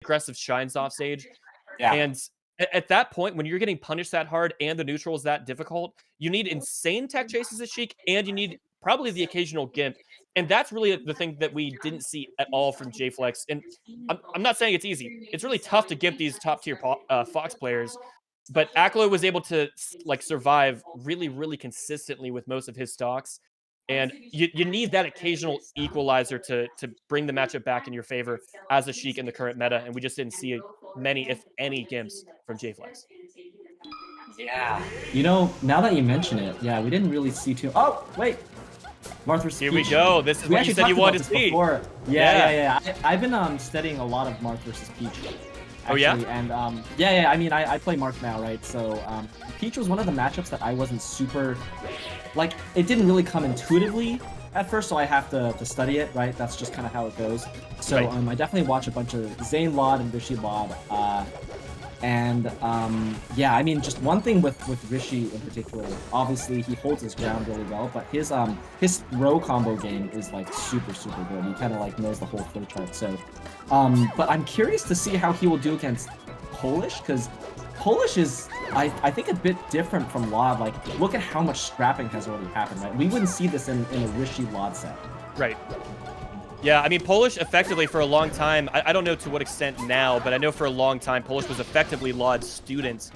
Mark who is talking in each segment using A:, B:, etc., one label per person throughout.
A: aggressive shines off stage.
B: Yeah.
A: And at that point, when you're getting punished that hard and the neutral is that difficult, you need insane tech chases as Sheik, and you need probably the occasional gimp. And that's really the thing that we didn't see at all from JFlex. And I'm not saying it's easy. It's really tough to gimp these top tier Fox players. But Aklo was able to like survive really, really consistently with most of his stocks. And you need that occasional equalizer to bring the matchup back in your favor as a Sheik in the current meta. And we just didn't see many, if any, gimps from JFlex.
B: Yeah. You know, now that you mention it, yeah, we didn't really see too. Oh, wait. Marth versus
A: Here we
B: Peach.
A: go. This is
B: We
A: what you
B: actually
A: said you
B: talked about
A: wanted to
B: this
A: see.
B: before. Yeah. I've been studying a lot of Marth versus Peach. Actually,
A: Oh, yeah?
B: And yeah. I mean, I play Marth now, right? So Peach was one of the matchups that I wasn't super like. It didn't really come intuitively at first, so I have to study it, right? That's just kind of how it goes. So
A: Right.
B: I definitely watch a bunch of Zane Lod and Rishi Lod. And yeah, I mean, just one thing with Rishi in particular, obviously he holds his ground really well, but his throw combo game is like super good. He kind of like knows the whole flow chart. So, but I'm curious to see how he will do against Polish, because Polish is I think a bit different from Lod. Like, look at how much scrapping has already happened, right? We wouldn't see this in a Rishi Lod set.
A: Right. Yeah, I mean, Polish effectively for a long time, I don't know to what extent now, but I know for a long time, Polish was effectively Lod's student.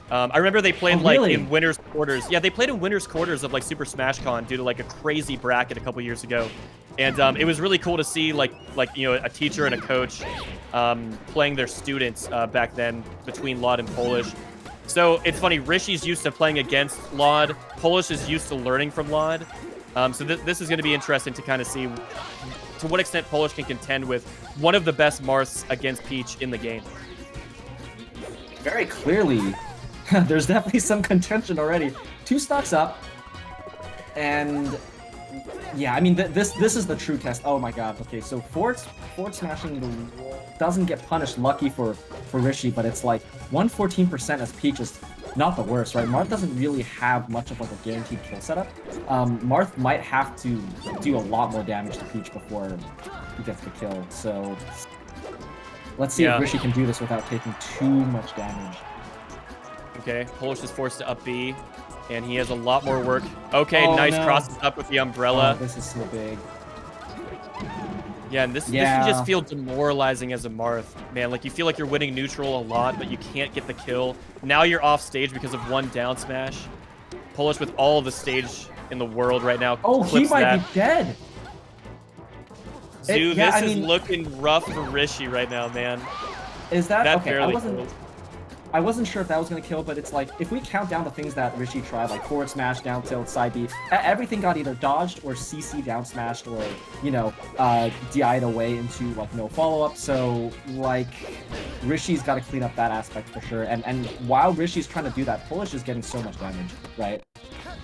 A: I remember they played like
B: really?
A: in winners quarters. Yeah, they played in winners quarters of like Super Smash Con due to like a crazy bracket a couple years ago. And it was really cool to see like you know, a teacher and a coach playing their students back then between Lod and Polish. So it's funny, Rishi's used to playing against Lod. Polish is used to learning from Lod. So this is going to be interesting to kind of see to what extent Polish can contend with one of the best Marths against Peach in the game.
B: Very clearly, there's definitely some contention already. 2 stocks up, and yeah, I mean, this is the true test. Oh my god. Okay, so forward smashing the wall doesn't get punished. Lucky for Rishi, but it's like 114% as Peach is not the worst, right? Marth doesn't really have much of like a guaranteed kill setup. Marth might have to do a lot more damage to Peach before he gets the kill. So let's see if Rishi can do this without taking too much damage.
A: Okay, Polish is forced to up B, and he has a lot more work. Okay, nice crosses up with the umbrella.
B: Oh, this is so big.
A: Yeah, and this can just feel demoralizing as a Marth. Man, like you feel like you're winning neutral a lot, but you can't get the kill. Now you're off stage because of one down smash. Polish with all the stage in the world right now.
B: Oh, he might be dead.
A: Zoo, this is looking rough for Rishi right now, man.
B: Is that okay?
A: Barely
B: I wasn't sure if that was going to kill, but it's like, if we count down the things that Rishi tried, like forward smash, down tilt, side B, everything got either dodged or CC down smashed or, you know, DI'd away into, like, no follow-up. So, like, Rishi's got to clean up that aspect for sure. And while Rishi's trying to do that, Polish is getting so much damage, right?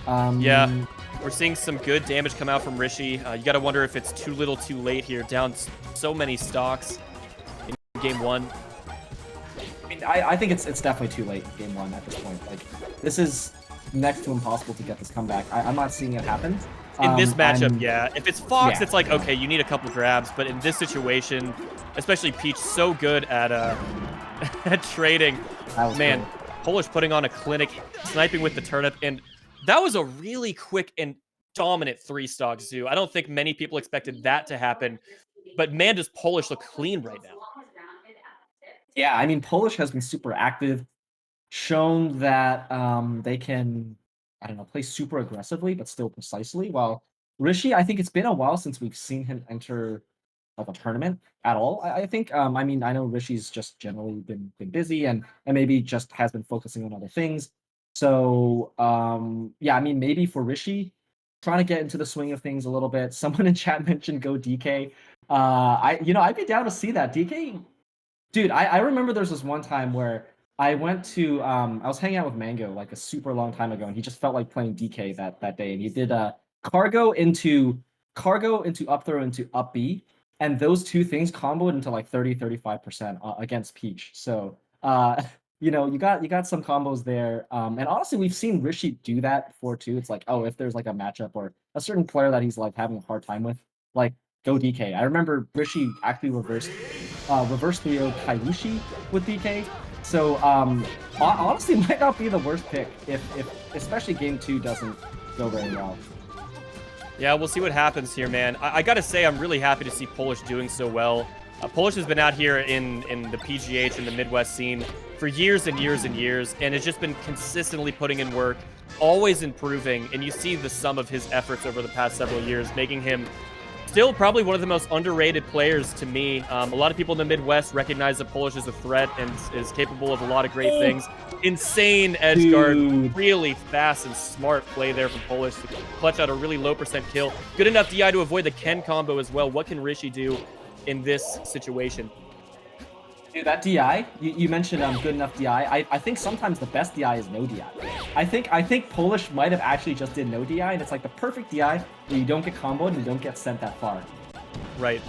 A: Yeah, we're seeing some good damage come out from Rishi. You got to wonder if it's too little too late here. Down so many stocks in game 1.
B: I think it's definitely too late in game 1 at this point. Like, this is next to impossible to get this comeback. I'm not seeing it happen.
A: In this matchup, yeah. If it's Fox, it's like, okay, you need a couple grabs. But in this situation, especially Peach, so good at at trading. Man, cool. Polish putting on a clinic, sniping with the turnip. And that was a really quick and dominant 3-stock Zoo. I don't think many people expected that to happen. But man, does Polish look clean right now.
B: Yeah, I mean, Polish has been super active, shown that they can, I don't know, play super aggressively, but still precisely. While Rishi, I think it's been a while since we've seen him enter like a tournament at all. I think, I mean, I know Rishi's just generally been busy and maybe just has been focusing on other things. So, yeah, I mean, maybe for Rishi, trying to get into the swing of things a little bit. Someone in chat mentioned go DK. I'd be down to see that. DK. Dude, I remember there's this one time where I went to I was hanging out with Mango like a super long time ago, and he just felt like playing DK that day, and he did cargo into up throw into up B, and those two things comboed into like 35% against Peach. So you know, you got some combos there. And honestly, we've seen Rishi do that before too. It's like, oh, if there's like a matchup or a certain player that he's like having a hard time with, like go DK. I remember Rishi actually reverse 3-0 Kaiushi with DK. So honestly, might not be the worst pick if especially game 2 doesn't go very well.
A: Yeah, we'll see what happens here, man. I gotta say, I'm really happy to see Polish doing so well. Polish has been out here in the PGH and the Midwest scene for years and years and years, and has just been consistently putting in work, always improving, and you see the sum of his efforts over the past several years, making him still probably one of the most underrated players to me. A lot of people in the Midwest recognize that Polish is a threat and is capable of a lot of great things. Insane edge guard, really fast and smart play there from Polish to clutch out a really low % kill. Good enough DI to avoid the Ken combo as well. What can Rishi do in this situation?
B: Dude, that DI, you mentioned good enough DI. I think sometimes the best DI is no DI. I think Polish might have actually just did no DI, and it's like the perfect DI where you don't get comboed and you don't get sent that far.
A: Right.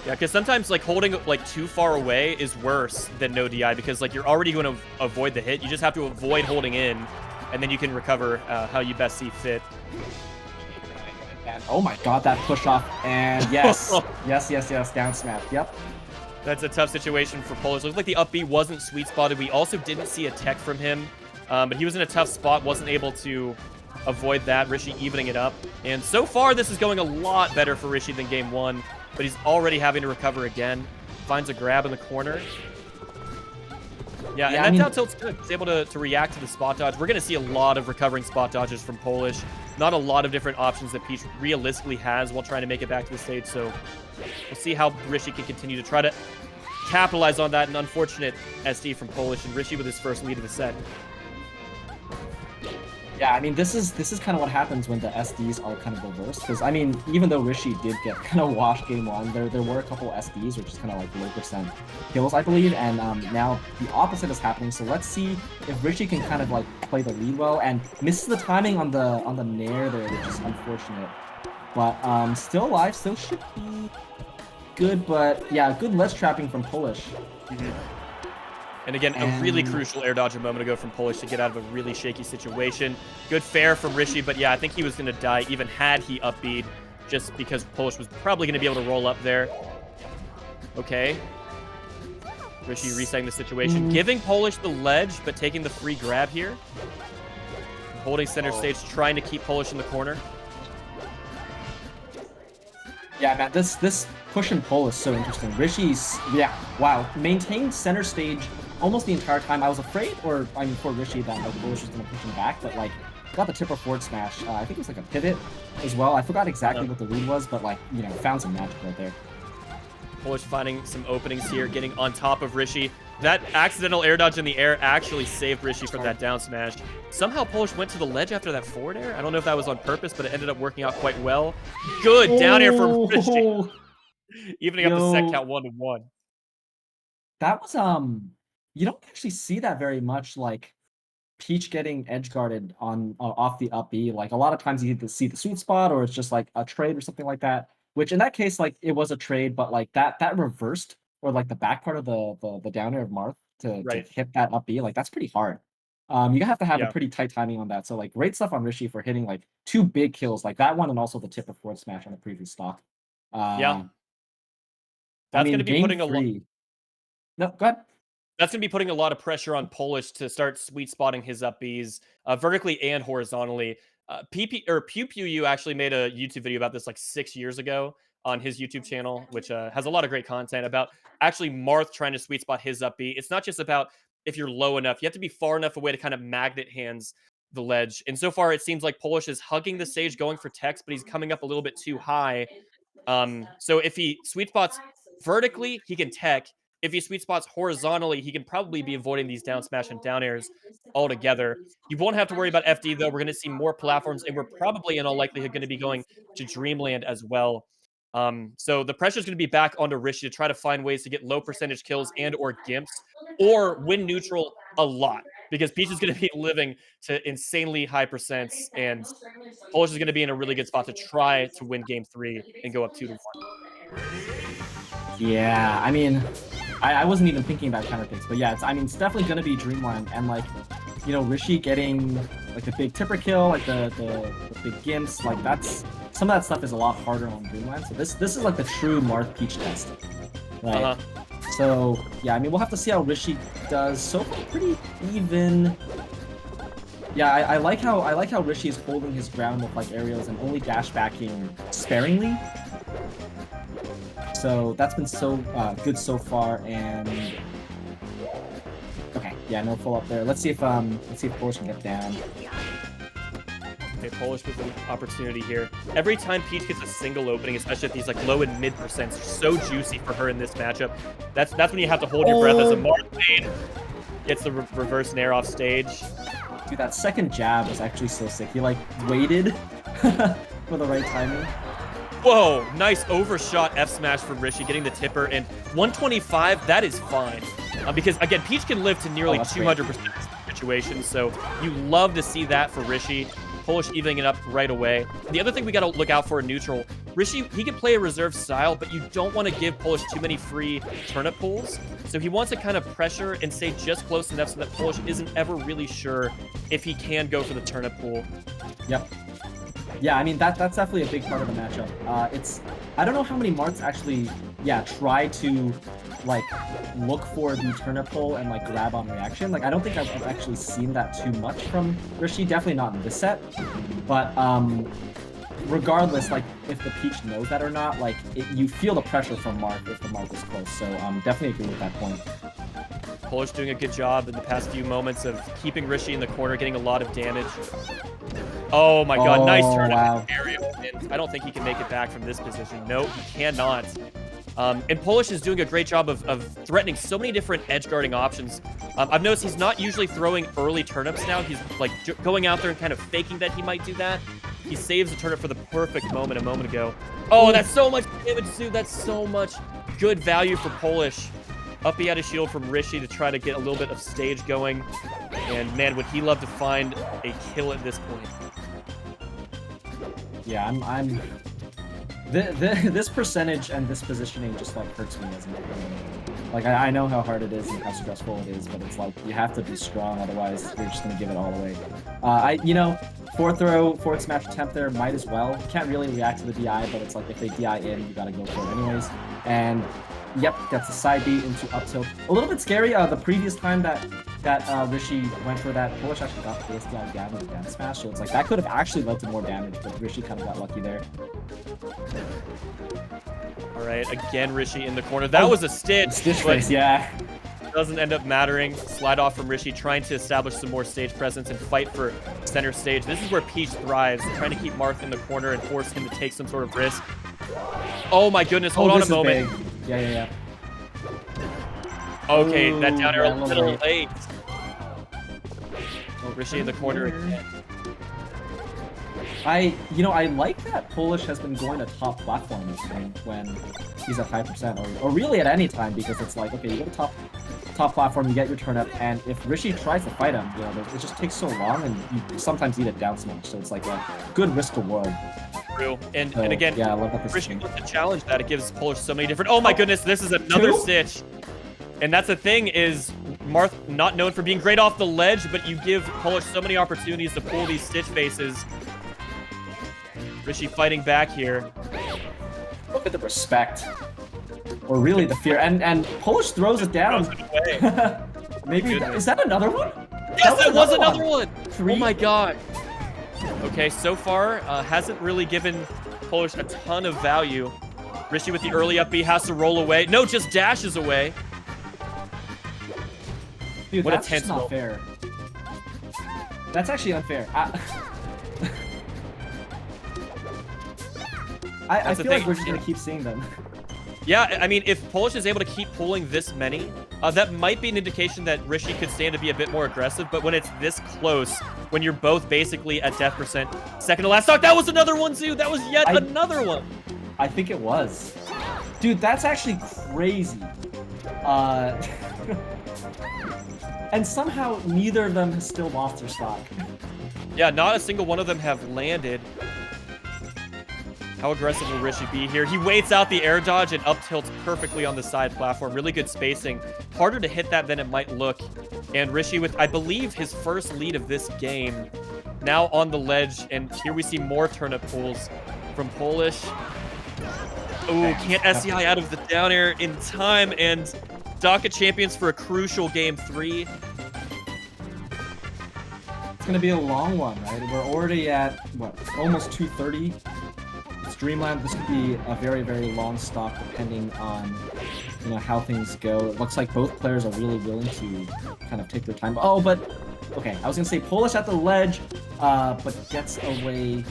A: Yeah, because sometimes like holding like too far away is worse than no DI because like you're already going to avoid the hit. You just have to avoid holding in, and then you can recover how you best see fit.
B: And oh my god, that push off, and yes, yes, down smash. Yep.
A: That's a tough situation for Polish. Looks like the up B wasn't sweet spotted. We also didn't see a tech from him, but he was in a tough spot, wasn't able to avoid that. Rishi evening it up. And so far, this is going a lot better for Rishi than game 1, but he's already having to recover again. Finds a grab in the corner. Yeah, and that down tilt's good. He's able to react to the spot dodge. We're going to see a lot of recovering spot dodges from Polish. Not a lot of different options that Peach realistically has while trying to make it back to the stage, so we'll see how Rishi can continue to try to capitalize on that. An unfortunate SD from Polish, and Rishi with his first lead of the set.
B: Yeah, I mean, this is kind of what happens when the SDs are kind of reversed. Because, I mean, even though Rishi did get kind of washed game 1, there were a couple SDs, which is kind of like low % kills, I believe. And now the opposite is happening. So let's see if Rishi can kind of like play the lead well and misses the timing on the nair there, which is unfortunate. But still alive, still should be good. But yeah, good ledge trapping from Polish.
A: And again, a really crucial air dodge a moment ago from Polish to get out of a really shaky situation. Good fair from Rishi, but yeah, I think he was going to die even had he up B'd, just because Polish was probably going to be able to roll up there. Okay. Rishi resetting the situation, giving Polish the ledge, but taking the free grab here. Holding center stage, trying to keep Polish in the corner.
B: Yeah, man, this push and pull is so interesting. Rishi's, yeah, wow, maintained center stage almost the entire time. I was afraid, or I mean, for Rishi, that like Polish was going to push him back, but like got the tipper forward smash. I think it was like a pivot as well. I forgot exactly what the read was, but like, you know, found some magic right there.
A: Polish finding some openings here, getting on top of Rishi. That accidental air dodge in the air actually saved Rishi from that down smash. Somehow Polish went to the ledge after that forward air. I don't know if that was on purpose, but it ended up working out quite well. Good down air from Rishi. Evening up the set count 1-1.
B: That was, you don't actually see that very much, like, Peach getting edge guarded on off the up B. Like, a lot of times you either see the sweet spot or it's just like a trade or something like that. Which in that case, like, it was a trade, but like that reversed, or like the back part of the down air of Marth to hit that up B, like that's pretty hard. You have to have a pretty tight timing on that. So like great stuff on Rishi for hitting like 2 big kills, like that one and also the tip of forward smash on the previous stock.
A: That's going to be putting a lot.
B: No, go ahead.
A: That's going to be putting a lot of pressure on Polish to start sweet spotting his up Bs vertically and horizontally. Pew Pew You actually made a YouTube video about this like 6 years ago on his YouTube channel, which has a lot of great content about actually Marth trying to sweet spot his up B. It's not just about if you're low enough. You have to be far enough away to kind of magnet hands the ledge. And so far, it seems like Polish is hugging the stage, going for techs, but he's coming up a little bit too high. So if he sweet spots vertically, he can tech. If he sweet spots horizontally, he can probably be avoiding these down smash and down airs altogether. You won't have to worry about FD, though. We're going to see more platforms, and we're probably in all likelihood going to be going to Dreamland as well. So the pressure is going to be back onto Rishi to try to find ways to get low percentage kills and or gimps, or win neutral a lot, because Peach is going to be living to insanely high percents, and Polish is going to be in a really good spot to try to win game 3 and go up 2-1.
B: Yeah, I mean, I wasn't even thinking about counter picks, but yeah, it's definitely going to be Dreamland, and like, you know, Rishi getting like the big tipper kill, like the big gimps, like that's some of that stuff is a lot harder on Dreamland. So this is like the true Marth Peach test, right? So yeah, I mean we'll have to see how Rishi does. So far, pretty even. Yeah, I like how Rishi is holding his ground with like aerials and only dash backing sparingly. So that's been so good so far. And okay, yeah, no full up there. Let's see if Polish can get down.
A: Okay, Polish with an opportunity here. Every time Peach gets a single opening, especially at these like low and mid percents, so juicy for her in this matchup. That's when you have to hold your breath as a Marth main gets the reverse nair off stage.
B: Dude, that second jab was actually so sick. He like waited for the right timing.
A: Whoa, nice overshot F smash from Rishi, getting the tipper, and 125, that is fine. Because again, Peach can live to nearly 200% situations, so you love to see that for Rishi. Polish evening it up right away. The other thing we got to look out for in neutral, Rishi, he can play a reserve style, but you don't want to give Polish too many free turnip pulls. So he wants to kind of pressure and stay just close enough so that Polish isn't ever really sure if he can go for the turnip pull.
B: Yep. Yeah, I mean that's definitely a big part of the matchup. I don't know how many Marths actually try to like look for the turnip pull and like grab on reaction. Like I don't think I've actually seen that too much from Rishi. Definitely not in this set. But regardless, like if the Peach knows that or not, like you feel the pressure from Marth if the Marth is close. So definitely agree with that point.
A: Polish doing a good job in the past few moments of keeping Rishi in the corner, getting a lot of damage. Oh my god, nice turn aerial. And I don't think he can make it back from this position. No, he cannot. And Polish is doing a great job of threatening so many different edge guarding options. I've noticed he's not usually throwing early turnips now. He's like going out there and kind of faking that he might do that. He saves the turnip for the perfect moment a moment ago. Oh, that's so much damage, dude. That's so much good value for Polish. Up he had a shield from Rishi to try to get a little bit of stage going. And man, would he love to find a kill at this point.
B: Yeah, this percentage and this positioning just like hurts me as a player. Like I know how hard it is and how stressful it is, but it's like you have to be strong, otherwise you're just gonna give it all away. You know, forward smash attempt there might as well. You can't really react to the DI, but it's like if they DI in, you gotta go for it anyways. And yep, gets a side beat into up tilt. A little bit scary. The previous time that Rishi went for that, Polish actually got the DI down with the down smash, so it's like that could have actually led to more damage, but Rishi kind of got lucky there.
A: All right, again Rishi in the corner. That was a stitch.
B: Stitch face, yeah.
A: Doesn't end up mattering. Slide off from Rishi, trying to establish some more stage presence and fight for center stage. This is where Peach thrives, trying to keep Marth in the corner and force him to take some sort of risk. Oh my goodness, hold on a moment.
B: Big. Yeah.
A: Okay, that down air a little late. Oh, Rishi in the corner again.
B: I like that Polish has been going to top platforms when he's at 5%, or really at any time, because it's like, okay, you go to top platform, you get your turnip, and if Rishi tries to fight him, you know, it just takes so long, and you sometimes need a down smash, so it's like a good risk reward.
A: True. And again,
B: yeah, I love that
A: Rishi wants to challenge that. It gives Polish so many different. Oh my goodness, this is another stitch. And that's the thing is, Marth not known for being great off the ledge, but you give Polish so many opportunities to pull these stitch faces. Rishi fighting back here.
B: Look at the respect, or really the fear, and Polish throws it down. Maybe is that another one?
A: Yes, that was another one.
B: 3?
A: Oh my god. Okay, so far hasn't really given Polish a ton of value. Rishi with the early up B has to roll away. No, just dashes away.
B: Dude,
A: what
B: that's
A: a tense
B: just not fair. That's actually unfair. I feel like we're just gonna keep seeing them.
A: Yeah, I mean, if Polish is able to keep pulling this many, that might be an indication that Rishi could stand to be a bit more aggressive, but when it's this close, when you're both basically at death percent, second to last stock, that was another one too! That was yet another one!
B: I think it was. Dude, that's actually crazy. And somehow neither of them has still lost their stock.
A: Yeah, not a single one of them have landed. How aggressive will Rishi be here? He waits out the air dodge and up tilts perfectly on the side platform. Really good spacing. Harder to hit that than it might look. And Rishi with, I believe, his first lead of this game. Now on the ledge, and here we see more turnip pulls from Polish. Oh, can't SCI out of the down air in time, and Docket champions for a crucial game 3.
B: It's gonna be a long one, right? We're already at what, almost 2:30. Streamline. This could be a very, very long stock, depending on how things go. It looks like both players are really willing to kind of take their time. Oh, but okay, I was gonna say Polish at the ledge, but gets away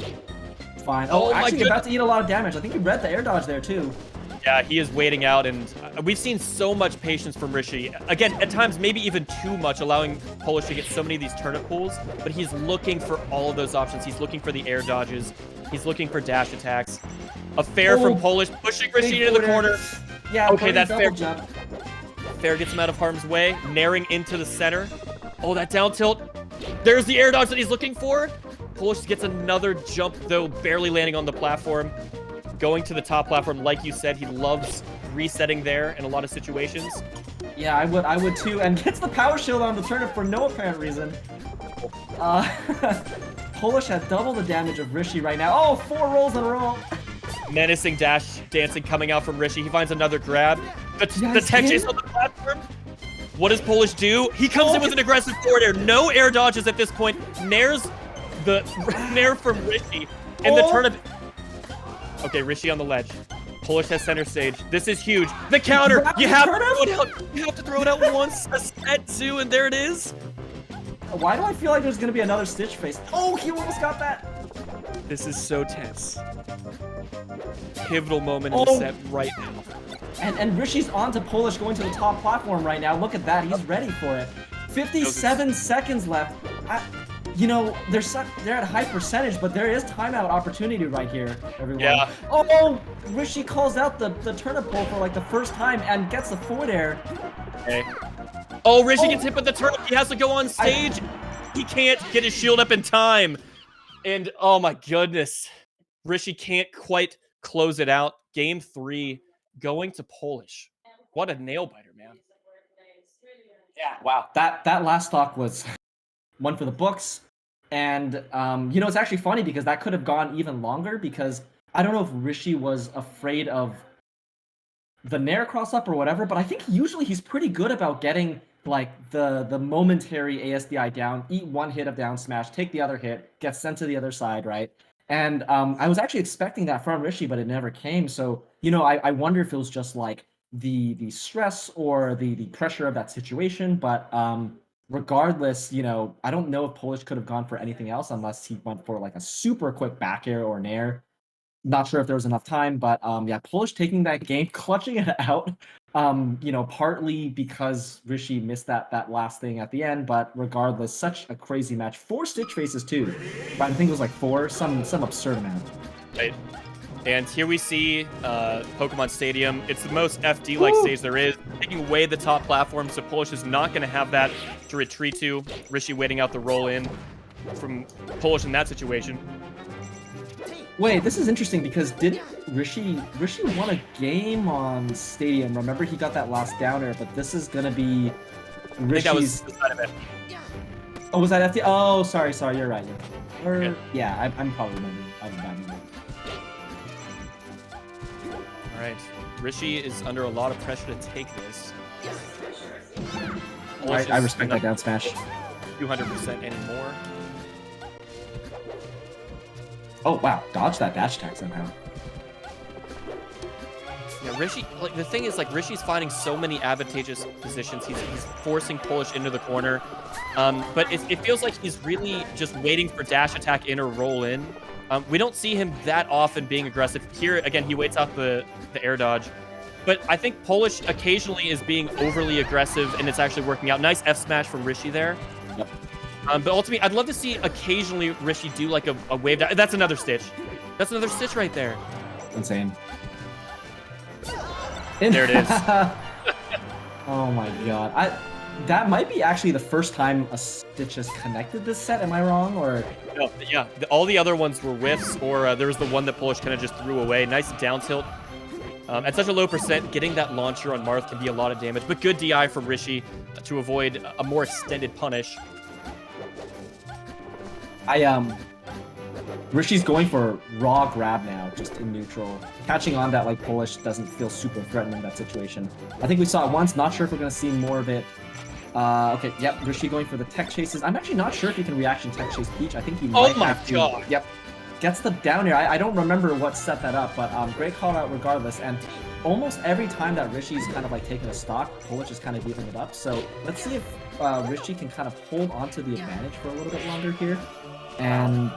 B: fine. Oh, actually about to eat a lot of damage. I think he read the air dodge there too.
A: Yeah, he is waiting out, and we've seen so much patience from Rishi. Again, at times, maybe even too much, allowing Polish to get so many of these turnip pulls, but he's looking for all of those options. He's looking for the air dodges. He's looking for dash attacks. A fair from Polish, pushing Rishi into the corner.
B: Yeah,
A: okay, that fair
B: jump.
A: Fair gets him out of harm's way, naring into the center. Oh, that down tilt. There's the air dodge that he's looking for. Polish gets another jump, though, barely landing on the platform. Going to the top platform, like you said, he loves resetting there in a lot of situations.
B: Yeah, I would too, and gets the power shield on the turnip for no apparent reason. Polish had double the damage of Rishi right now. Oh, 4 rolls in a row.
A: Menacing dash dancing coming out from Rishi. He finds another grab. The tech chase on the platform. What does Polish do? He comes in with an aggressive forward air. No air dodges at this point. Nairs the nair from Rishi. And the turnip. Okay, Rishi on the ledge. Polish has center stage. This is huge. The counter. You have to throw it out. You have to throw it out once. A set 2, and there it is.
B: Why do I feel like there's gonna be another Stitch face? Oh, he almost got that.
A: This is so tense. Pivotal moment in the set right now.
B: And Rishi's on to Polish going to the top platform right now. Look at that. He's ready for it. 57 seconds left. They're at high percentage, but there is timeout opportunity right here, everyone.
A: Yeah.
B: Oh, Rishi calls out the turnip pull for like the first time and gets the forward air.
A: Okay. Oh, Rishi gets hit with the turnip. He has to go on stage. He can't get his shield up in time. And oh my goodness. Rishi can't quite close it out. Game 3 going to Polish. What a nail biter, man.
B: Yeah, wow. That last stock was one for the books. And it's actually funny because that could have gone even longer, because I don't know if Rishi was afraid of the nair cross up or whatever, but I think usually he's pretty good about getting like the momentary ASDI down, eat one hit of down smash, take the other hit, get sent to the other side, right? And I was actually expecting that from Rishi, but it never came. So, I wonder if it was just like the stress or the pressure of that situation. But regardless, I don't know if Polish could have gone for anything else unless he went for like a super quick back air or nair. Not sure if there was enough time, but yeah, Polish taking that game, clutching it out. Partly because Rishi missed that last thing at the end, but regardless, such a crazy match. 4 Stitch faces too. But I think it was like 4, some absurd amount.
A: Right. And here we see Pokemon Stadium. It's the most FD-like stage there is, taking away the top platform, so Polish is not going to have that to retreat to. Rishi waiting out the roll-in from Polish in that situation.
B: Wait, this is interesting because didn't Rishi won a game on Stadium? Remember, he got that last downer, but this is gonna be Rishi's.
A: I think that was the side of it.
B: Oh, was that FD? Oh, sorry, you're right. Yeah, I'm probably remembering.
A: All right, Rishi is under a lot of pressure to take this.
B: I respect that down smash.
A: 200% anymore.
B: Oh wow, dodge that dash attack somehow.
A: Yeah, Rishi, like the thing is, like Rishi's finding so many advantageous positions. He's forcing Polish into the corner. But it feels like he's really just waiting for dash attack in or roll in. We don't see him that often being aggressive. Here, again, he waits out the air dodge. But I think Polish occasionally is being overly aggressive, and it's actually working out. Nice F smash from Rishi there.
B: Yep.
A: But ultimately, I'd love to see occasionally Rishi do like a wave down. That's another Stitch. That's another Stitch right there.
B: Insane.
A: There it is.
B: Oh my god. That might be actually the first time a Stitch has connected this set. Am I wrong? Or
A: no, yeah. All the other ones were whiffs, or there was the one that Polish kind of just threw away. Nice down tilt. At such a low percent, getting that launcher on Marth can be a lot of damage, but good DI from Rishi to avoid a more extended punish.
B: Rishi's going for raw grab now, just in neutral. Catching on that like Polish doesn't feel super threatening in that situation. I think we saw it once, not sure if we're gonna see more of it. Okay, yep, Rishi going for the tech chases. I'm actually not sure if he can reaction tech chase Peach. I think he might have to.
A: God.
B: Yep. Gets the down air. I don't remember what set that up, but great call out regardless. And almost every time that Rishi's kind of like taking a stock, Polish is kind of giving it up. So let's see if Rishi can kind of hold onto the advantage for a little bit longer here. And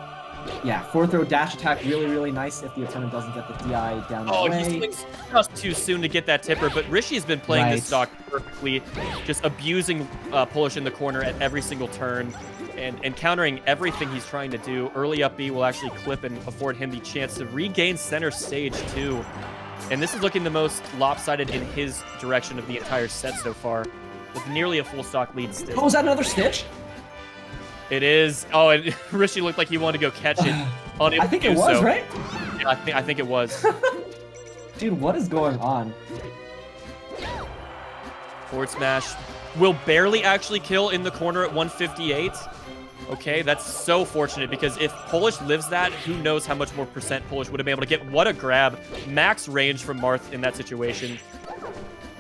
B: yeah, fourth throw dash attack, really, really nice if the opponent doesn't get the DI down the way.
A: He swings just too soon to get that tipper, but Rishi's been playing this stock perfectly, just abusing Polish in the corner at every single turn and countering everything he's trying to do. Early up B will actually clip and afford him the chance to regain center stage too. And this is looking the most lopsided in his direction of the entire set so far, with nearly a full stock lead still.
B: Oh, is that another Stitch?
A: It is. Oh, and Rishi looked like he wanted to go catch it.
B: I think it was, right?
A: Yeah, I think it was.
B: Dude, what is going on?
A: Forward smash will barely actually kill in the corner at 158. Okay, that's so fortunate because if Polish lives that, who knows how much more percent Polish would have been able to get. What a grab. Max range from Marth in that situation.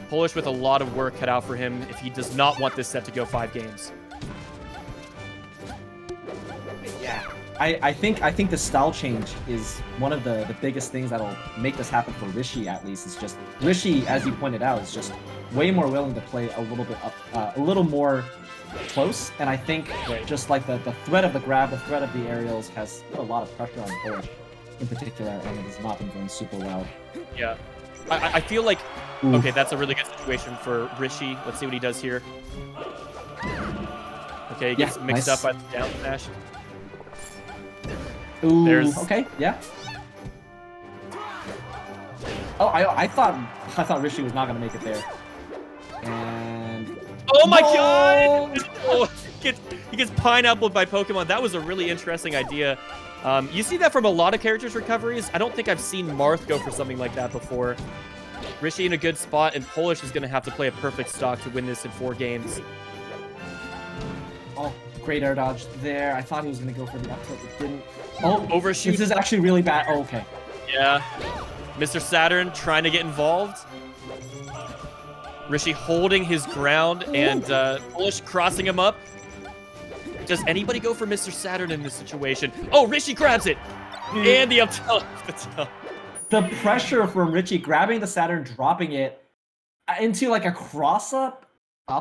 A: Polish with a lot of work cut out for him if he does not want this set to go 5 games.
B: Yeah, I think the style change is one of the biggest things that'll make this happen for Rishi, at least. It's just Rishi, as you pointed out, is just way more willing to play a little bit up, a little more close. And I think just like the threat of the grab, the threat of the aerials has put a lot of pressure on Polish in particular, and it has not been going super well.
A: Yeah, I feel like okay, that's a really good situation for Rishi. Let's see what he does here. Okay, he gets mixed up by the down smash.
B: Ooh, okay, yeah. Oh, I thought Rishi was not gonna make it there. And
A: oh my god! Oh, he gets pineappled by Pokemon. That was a really interesting idea. You see that from a lot of characters' recoveries. I don't think I've seen Marth go for something like that before. Rishi in a good spot, and Polish is gonna have to play a perfect stock to win this in 4 games.
B: Oh, great air dodge there. I thought he was going to go for the up tilt, but didn't. Oh,
A: overshoot.
B: This is actually really bad. Oh, okay.
A: Yeah. Mr. Saturn trying to get involved. Rishi holding his ground and Polish crossing him up. Does anybody go for Mr. Saturn in this situation? Oh, Rishi grabs it.
B: Dude.
A: And the up tilt.
B: The pressure from Rishi grabbing the Saturn, dropping it into like a cross-up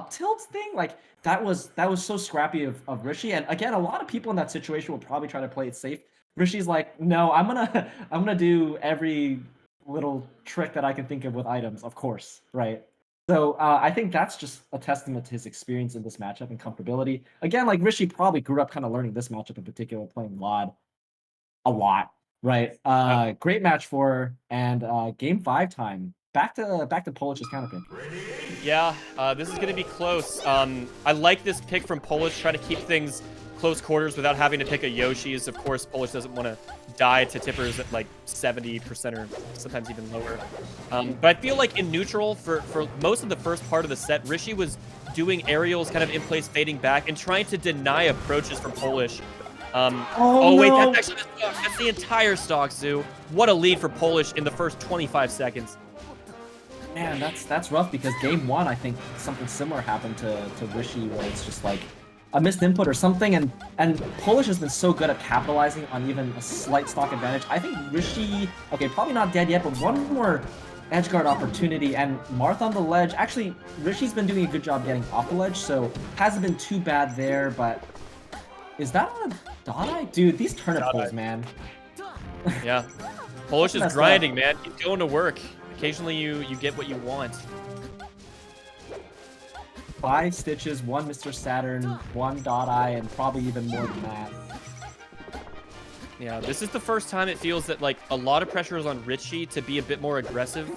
B: tilt thing, like that was so scrappy of Rishi. And again, a lot of people in that situation will probably try to play it safe. Rishi's like, no, I'm gonna do every little trick that I can think of with items, of course, right? So I think that's just a testament to his experience in this matchup and comfortability. Again, like Rishi probably grew up kind of learning this matchup in particular, playing WAD a lot, right? Great match for her, and game 5 time. Back to Polish's counterpick.
A: Yeah, this is going to be close. I like this pick from Polish, try to keep things close quarters without having to pick a Yoshi's. Of course, Polish doesn't want to die to tippers at like 70% or sometimes even lower. But I feel like in neutral, for most of the first part of the set, Rishi was doing aerials kind of in place, fading back, and trying to deny approaches from Polish. Oh wait,
B: no.
A: That's the entire stock, Zoo. What a lead for Polish in the first 25 seconds.
B: Man, that's rough because game 1, I think something similar happened to Rishi, where it's just like a missed input or something, and Polish has been so good at capitalizing on even a slight stock advantage. I think Rishi, okay, probably not dead yet, but one more edgeguard opportunity, and Marth on the ledge. Actually, Rishi's been doing a good job getting off the ledge, so hasn't been too bad there, but is that on a dot eye? Dude, these turnip holes, man.
A: Yeah. Polish is grinding, man. He's going to work. Occasionally you get what you want.
B: 5 stitches, 1 Mr. Saturn, 1 dot eye, and probably even more than that.
A: Yeah, this is the first time it feels that like a lot of pressure is on Rishi to be a bit more aggressive.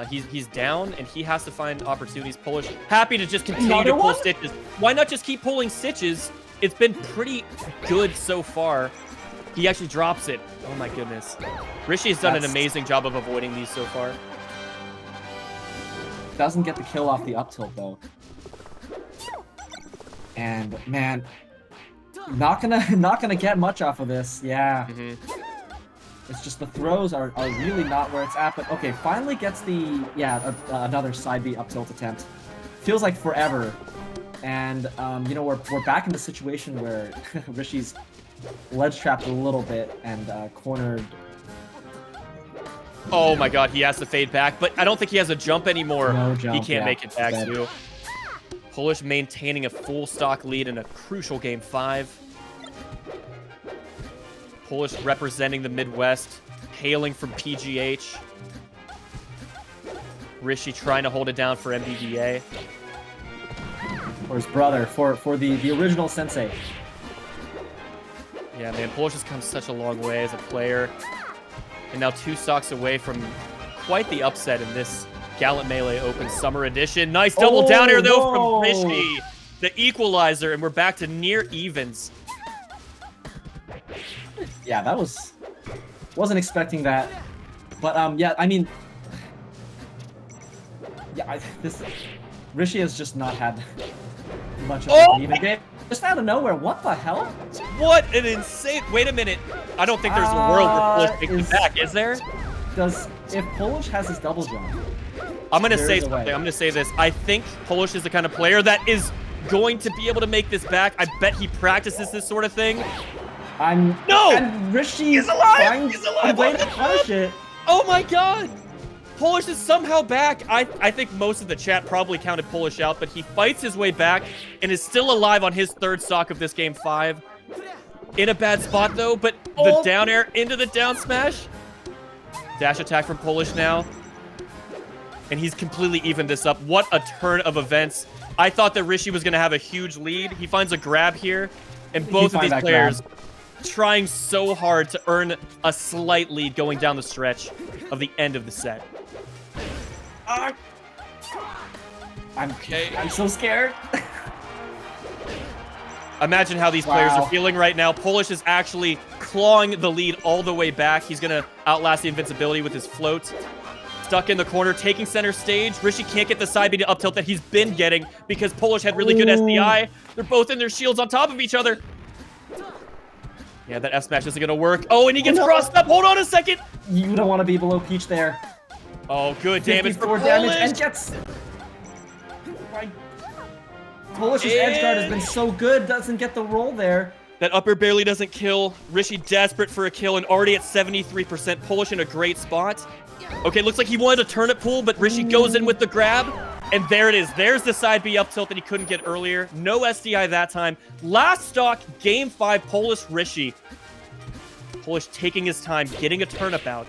A: He's down and he has to find opportunities. Polish happy to just continue to pull stitches. Why not just keep pulling stitches? It's been pretty good so far. He actually drops it. Oh my goodness. Rishi has done an amazing job of avoiding these so far.
B: Doesn't get the kill off the up tilt though. And man, Not gonna get much off of this. Yeah.
A: Mhm.
B: It's just the throws are really not where it's at. But okay, finally gets the another side B up tilt attempt. Feels like forever. And you know, we're back in the situation where Rishi's ledge trapped a little bit and cornered.
A: Oh my god, he has to fade back, but I don't think he has a jump anymore.
B: No jump,
A: He can't
B: yeah,
A: make it back,
B: dead.
A: too. Polish maintaining a full stock lead in a crucial game 5. Polish representing the Midwest, hailing from PGH. Rishi trying to hold it down for MBDA.
B: For his brother, for the original sensei.
A: Yeah, man, Polish has come such a long way as a player. And now 2 stocks away from quite the upset in this Galint Melee Open Summer Edition. Nice double down air, though, from Rishi. The equalizer, and we're back to near evens.
B: Yeah, that wasn't expecting that. But yeah, I mean, yeah, Rishi has just not had much of an even game. Just out of nowhere, what the hell?
A: What an insane... Wait a minute. I don't think there's a world where Polish takes it back, is there?
B: If Polish has his double jump...
A: I'm going to say something. I'm going to say this. I think Polish is the kind of player that is going to be able to make this back. I bet he practices this sort of thing.
B: No! And Rishi
A: is alive!
B: finds
A: He's alive!
B: a way to punish it.
A: Oh my god! Polish is somehow back. I think most of the chat probably counted Polish out, but he fights his way back and is still alive on his 3rd stock of this game 5. In a bad spot, though, but the down air into the down smash. Dash attack from Polish now. And he's completely evened this up. What a turn of events. I thought that Rishi was going to have a huge lead. He finds a grab here, and both of these players trying so hard to earn a slight lead going down the stretch of the end of the set.
B: I'm so scared.
A: Imagine how these players are feeling right now. Polish is actually clawing the lead all the way back. He's going to outlast the invincibility with his float. Stuck in the corner, taking center stage. Rishi can't get the side B to up tilt that he's been getting because Polish had really good SDI. They're both in their shields on top of each other. Yeah, that F smash isn't going to work. Oh, and he gets crossed up. Hold on a second.
B: You don't want to be below Peach there.
A: Oh, good damage for Polish.
B: Damage and gets... Polish's edge guard has been so good, doesn't get the roll there.
A: That upper barely doesn't kill. Rishi desperate for a kill and already at 73%. Polish in a great spot. Okay, looks like he wanted a turnip pull, but Rishi goes in with the grab. And there it is. There's the side B up tilt that he couldn't get earlier. No SDI that time. Last stock, game 5, Polish Rishi. Polish taking his time, getting a turnip out.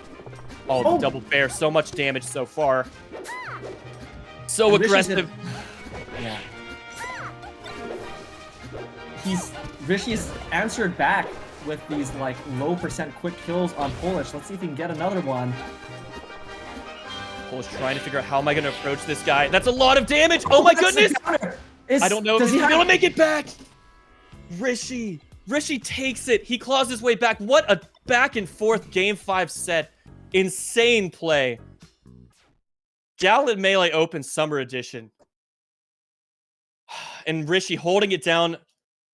A: Oh, the double fair. So much damage so far. So aggressive.
B: Yeah. Rishi's answered back with these like low percent quick kills on Polish. Let's see if he can get another one.
A: Polish trying to figure out how am I going to approach this guy. That's a lot of damage. Oh my goodness. I don't know if he's going to make it back. Rishi takes it. He claws his way back. What a back and forth game 5 set. Insane play. Galint Melee Open Summer Edition. And Rishi holding it down,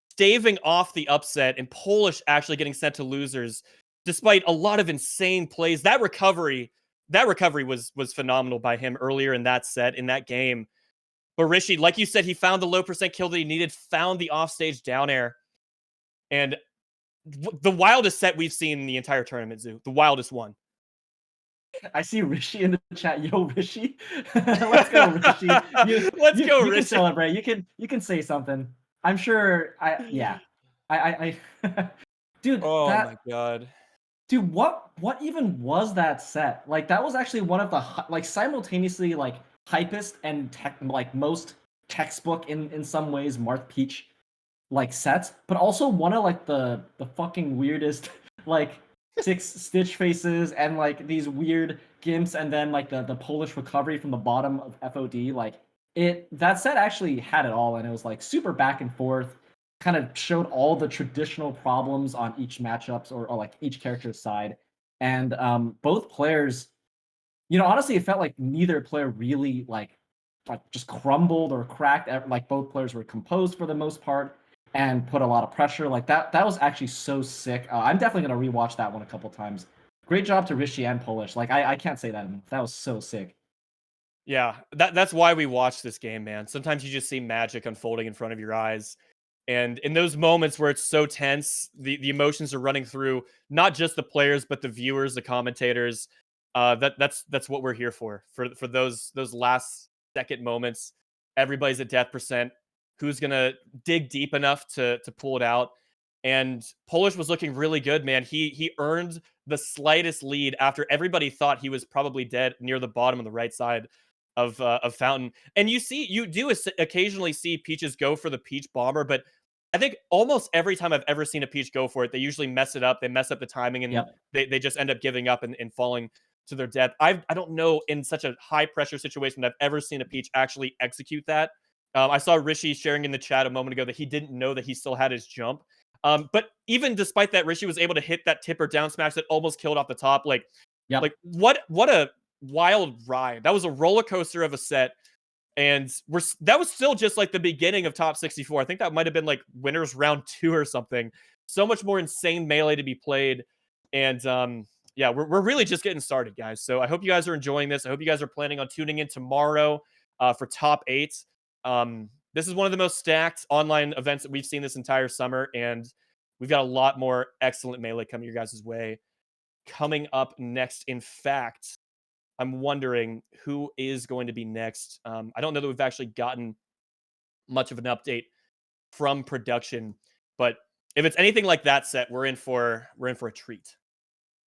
A: staving off the upset, and Polish actually getting sent to losers despite a lot of insane plays. That recovery was phenomenal by him earlier in that set, in that game. But Rishi, like you said, he found the low percent kill that he needed, found the offstage down air. And the wildest set we've seen in the entire tournament, Zoo. The wildest one.
B: I see Rishi in the chat. Yo, Rishi. Let's go, Rishi.
A: Let's go, Rishi.
B: You can celebrate. You can say something. I'm sure. Dude.
A: Oh my god.
B: Dude, what even was that set? Like, that was actually one of the like simultaneously like hypest and most textbook in some ways Marth Peach like sets, but also one of like the fucking weirdest like 6 Stitch faces and like these weird gimps, and then like the Polish recovery from the bottom of FOD. Like that set actually had it all, and it was like super back and forth. Kind of showed all the traditional problems on each matchups or like each character's side. And both players, honestly, it felt like neither player really like just crumbled or cracked. Like both players were composed for the most part. and put a lot of pressure. Like that was actually so sick. I'm definitely gonna rewatch that one a couple times. Great job to Rishi and Polish. Like I can't say that enough. That was so sick.
A: Yeah, that's why we watch this game, man. Sometimes you just see magic unfolding in front of your eyes. And in those moments where it's so tense, the emotions are running through not just the players, but the viewers, the commentators. That's what we're here for those last second moments. Everybody's at death percent. Who's gonna dig deep enough to pull it out? And Polish was looking really good, man. He earned the slightest lead after everybody thought he was probably dead near the bottom on the right side of Fountain. And you do occasionally see Peaches go for the Peach Bomber, but I think almost every time I've ever seen a Peach go for it, they usually mess it up. They mess up the timing, and
B: Yep.
A: they just end up giving up and falling to their death. I don't know in such a high pressure situation that I've ever seen a Peach actually execute that. I saw Rishi sharing in the chat a moment ago that he didn't know that he still had his jump. But even despite that, Rishi was able to hit that tipper down smash that almost killed off the top. Like
B: Yep.
A: what a wild ride. That was a roller coaster of a set. And that was still just like the beginning of top 64. I think that might have been like winners round 2 or something. So much more insane melee to be played. And yeah, we're really just getting started, guys. So I hope you guys are enjoying this. I hope you guys are planning on tuning in tomorrow for top 8. This is one of the most stacked online events that we've seen this entire summer, and we've got a lot more excellent melee coming your guys' way coming up next. In fact, I'm wondering who is going to be next. I don't know that we've actually gotten much of an update from production, but if it's anything like that set, we're in for a treat.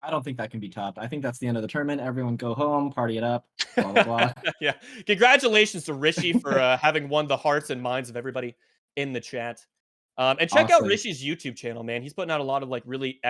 B: I don't think that can be topped. I think that's the end of the tournament. Everyone go home, party it up, blah blah
A: Yeah, congratulations to Rishi for
B: blah.
A: having won the hearts and minds of everybody in the chat. And check out
B: Honestly.
A: Rishi's YouTube channel, man. He's putting out a lot of like really